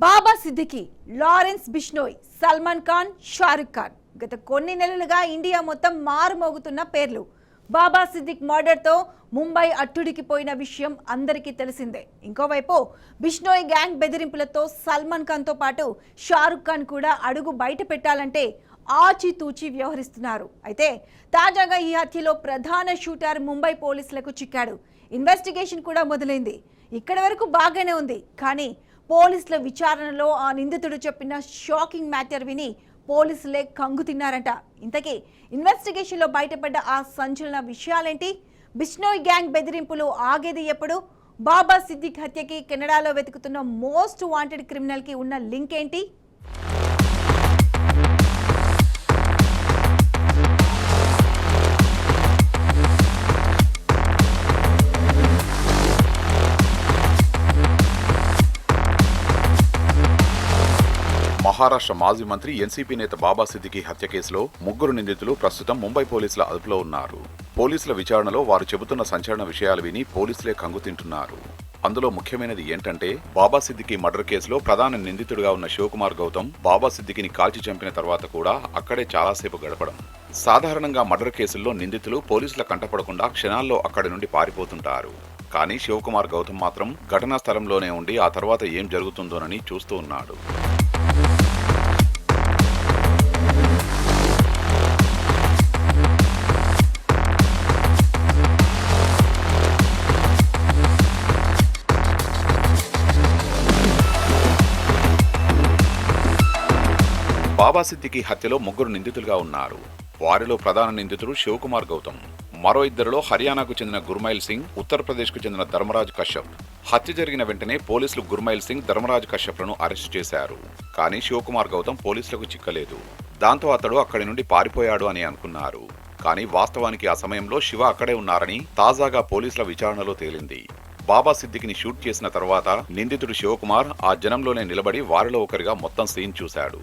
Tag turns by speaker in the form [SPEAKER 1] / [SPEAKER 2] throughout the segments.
[SPEAKER 1] బాబా Siddiqui, Lawrence Bishnoi, Salman Khan, Shahrukh Khan గత కొన్ని నెలలుగా ఇండియా మొత్తం మారుమోగుతున్న పేర్లు. బాబా సిద్దిక్ మర్డర్తో ముంబై అట్టుడికిపోయిన విషయం అందరికీ తెలిసిందే. ఇంకోవైపు బిష్నోయ్ గ్యాంగ్ బెదిరింపులతో సల్మాన్ ఖాన్తో పాటు షారుఖ్ ఖాన్ కూడా అడుగు బయట పెట్టాలంటే ఆచితూచి వ్యవహరిస్తున్నారు. అయితే తాజాగా ఈ హత్యలో ప్రధాన షూటర్ ముంబై పోలీసులకు చిక్కాడు. ఇన్వెస్టిగేషన్ కూడా మొదలైంది. ఇక్కడి వరకు బాగానే ఉంది, కానీ పోలీసుల విచారణలో ఆ నిందితుడు చెప్పిన షాకింగ్ మ్యాటర్ విని పోలీసులే కంగు తిన్నారంట. ఇంతకీ ఇన్వెస్టిగేషన్లో బయటపడ్డ ఆ సంచలన విషయాలేంటి? బిష్నోయ్ గ్యాంగ్ బెదిరింపులు ఆగేది ఎప్పుడు? బాబా సిద్దిక్ హత్యకి కెనడాలో వెతుకుతున్న మోస్ట్ వాంటెడ్ క్రిమినల్కి ఉన్న లింక్ ఏంటి?
[SPEAKER 2] మహారాష్ట్ర మాజీ మంత్రి ఎన్సీపీ నేత బాబా సిద్దికి హత్య కేసులో ముగ్గురు నిందితులు ప్రస్తుతం ముంబై పోలీసుల అదుపులో ఉన్నారు. పోలీసుల విచారణలో వారు చెబుతున్న సంచలన విషయాలు విని పోలీసులే కంగుతింటున్నారు. అందులో ముఖ్యమైనది ఏంటంటే, బాబా సిద్దికి మర్డర్ కేసులో ప్రధాన నిందితుడిగా ఉన్న శివకుమార్ గౌతమ్ బాబా సిద్దికిని కాల్చి చంపిన తర్వాత కూడా అక్కడే చాలాసేపు గడపడం. సాధారణంగా మర్డర్ కేసుల్లో నిందితులు పోలీసుల కంటపడకుండా క్షణాల్లో అక్కడి నుండి పారిపోతుంటారు. కానీ శివకుమార్ గౌతమ్ మాత్రం ఘటనా స్థలంలోనే ఉండి ఆ తర్వాత ఏం జరుగుతుందోనని చూస్తూ ఉన్నాడు. బాబా సిద్దికి హత్యలో ముగ్గురు నిందితులుగా ఉన్నారు. వారిలో ప్రధాన నిందితుడు శివకుమార్ గౌతమ్. మరో ఇద్దరిలో హర్యానాకు చెందిన గుర్మైల్ సింగ్, ఉత్తరప్రదేశ్కు చెందిన ధర్మరాజ్ కశ్యప్. హత్య జరిగిన వెంటనే పోలీసులు గుర్మైల్ సింగ్, ధర్మరాజ్ కశ్యప్లను అరెస్టు చేశారు. కానీ శివకుమార్ గౌతమ్ పోలీసులకు చిక్కలేదు. దాంతో అతడు అక్కడి నుండి పారిపోయాడు అని అనుకున్నారు. కానీ వాస్తవానికి ఆ సమయంలో శివ అక్కడే ఉన్నారని తాజాగా పోలీసుల విచారణలో తేలింది. బాబా సిద్దికిని షూట్ చేసిన తర్వాత నిందితుడు శివకుమార్ ఆ జనంలోనే నిలబడి వారిలో ఒకరిగా మొత్తం సీన్ చూశాడు.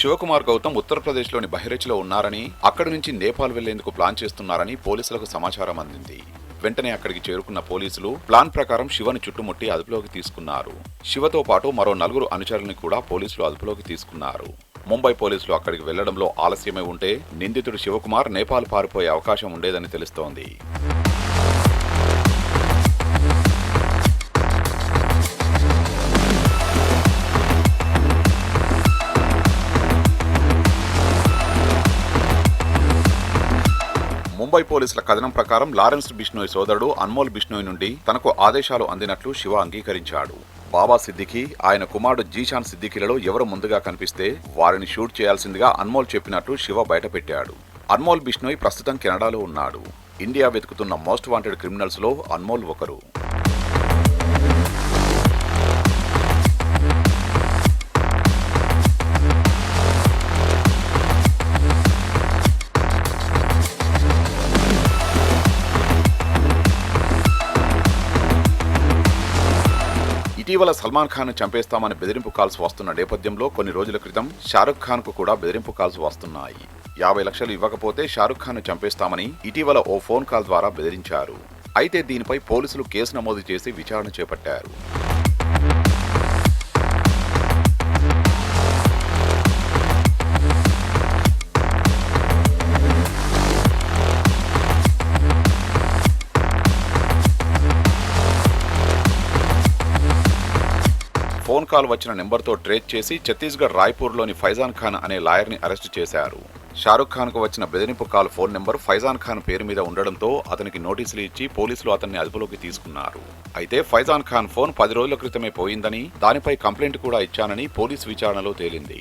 [SPEAKER 2] శివకుమార్ గౌతమ్ ఉత్తరప్రదేశ్లోని బహిరచ్లో ఉన్నారని, అక్కడి నుంచి నేపాల్ వెళ్లేందుకు ప్లాన్ చేస్తున్నారని పోలీసులకు సమాచారం అందింది. వెంటనే అక్కడికి చేరుకున్న పోలీసులు ప్లాన్ ప్రకారం శివను చుట్టుముట్టి అదుపులోకి తీసుకున్నారు. శివతో పాటు మరో 4 అనుచరుల్ని కూడా పోలీసులు అదుపులోకి తీసుకున్నారు. ముంబై పోలీసులు అక్కడికి వెళ్లడంలో ఆలస్యమై ఉంటే నిందితుడు శివకుమార్ నేపాల్ పారిపోయే అవకాశం ఉండేదని తెలుస్తోంది. ముంబై పోలీసుల కథనం ప్రకారం లారెన్స్ బిష్నోయ్ సోదరుడు అన్మోల్ బిష్నోయ్ నుండి తనకు ఆదేశాలు అందినట్లు శివ అంగీకరించాడు. బాబా సిద్దికి, ఆయన కుమారుడు జీషాన్ సిద్దికిలలో ఎవరు ముందుగా కనిపిస్తే వారిని షూట్ చేయాల్సిందిగా అన్మోల్ చెప్పినట్లు శివ బయటపెట్టాడు. అన్మోల్ బిష్నోయ్ ప్రస్తుతం కెనడాలో ఉన్నాడు. ఇండియా వెతుకుతున్న మోస్ట్ వాంటెడ్ క్రిమినల్స్ లో అన్మోల్ ఒకరు. ఇటీవల సల్మాన్ ఖాన్ చంపేస్తామని బెదిరింపు కాల్స్ వస్తున్న నేపథ్యంలో కొన్ని రోజుల క్రితం షారుఖ్ ఖాన్ కు కూడా బెదిరింపు కాల్స్ వస్తున్నాయి. 50 లక్షలు ఇవ్వకపోతే షారుఖ్ ఖాన్ చంపేస్తామని ఇటీవల ఓ ఫోన్ కాల్ ద్వారా బెదిరించారు. అయితే దీనిపై పోలీసులు కేసు నమోదు చేసి విచారణ చేపట్టారు. ఫోన్ కాల్ వచ్చిన నెంబర్తో ట్రేస్ చేసి ఛత్తీస్గఢ్ రాయ్పూర్లోని ఫైజాన్ ఖాన్ అనే లాయర్ని అరెస్టు చేశారు. షారుఖ్ ఖాన్ కు వచ్చిన బెదిరింపు call phone number Faizan Khan పేరు మీద ఉండడంతో అతనికి నోటీసులు ఇచ్చి పోలీసులు అతన్ని అదుపులోకి తీసుకున్నారు. అయితే ఫైజాన్ ఖాన్ ఫోన్ 10 రోజుల క్రితమే పోయిందని, దానిపై కంప్లైంట్ కూడా ఇచ్చానని పోలీసు విచారణలో తేలింది.